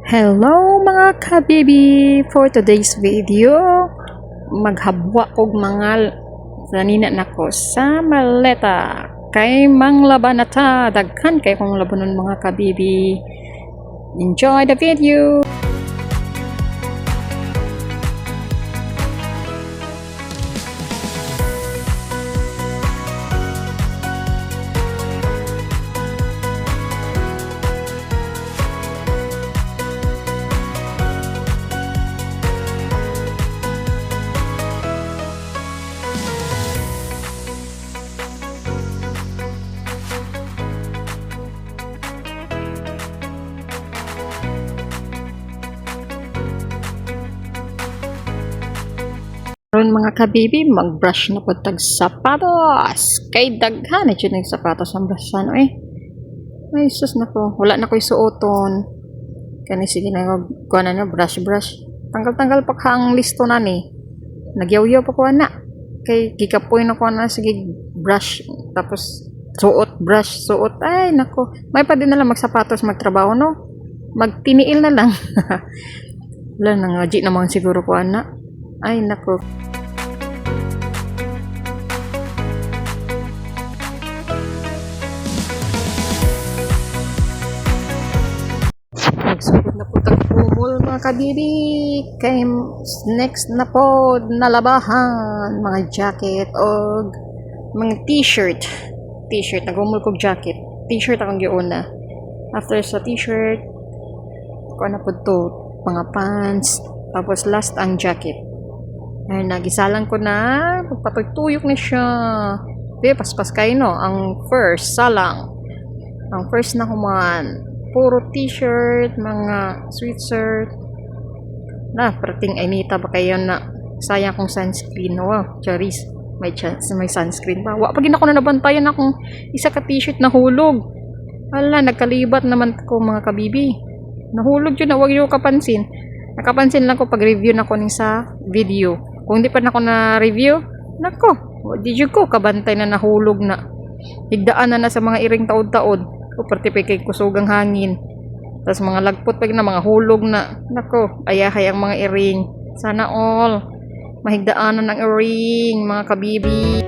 Hello mga kabibi! For today's video, maghabwa kog mga sanina nako sa maleta. Kay manglaban na ta, daghan kay kong labanon mga kabibi. Enjoy the video! Karon mga kabibi, mag-brush na po tag sapatos. Kay daghan ito ng sapatos ang brushan. Ay sus na po. Wala na ko isuoton. Kani sige na ko na brush. Tanggal-tanggal pa ka ang listo na ni. Nagyaw-yaw pa ko na. Kay gikapoy na ko na sige brush. Tapos suot. Ay nako. May pa din na lang magsapatos magtrabaho no. Magtiniil na lang. Wala nang aji naman siguro ko na. Ay nako. Nagsugod na po tagpumol mga kabibi. Kay next na po nalabahan mga jacket o mga t-shirt. Nagumul kog jacket. T-shirt akong giuna. After sa t-shirt, ko na po to mga pants. Tapos last ang jacket. Ay, nagisalan ko na. Pagpatuyok na siya. Paspas kayo no. Ang first, salang. Ang first na kumaan. Puro t-shirt, mga sweatshirt. Parating ay nita ba kayo na sayang kong sunscreen. Wow, charis. May sunscreen pa. Pag ako na nabantayan akong isa ka t-shirt na hulog. Hala, nagkalibat naman ko mga kabibi. Nahulog yun na, huwag nyo kapansin. Nakapansin lang ko pag review na ko sa video. Kung di pa na ako na-review, nako, di ko kabantay na nahulog na. Higdaan na sa mga iring taod-taod. O partipay kay kusugang hangin. Tapos mga lagpot pag na mga hulog na. Nako, ayahay ang mga iring. Sana all. Mahigdaan na ng iring, mga kabibi.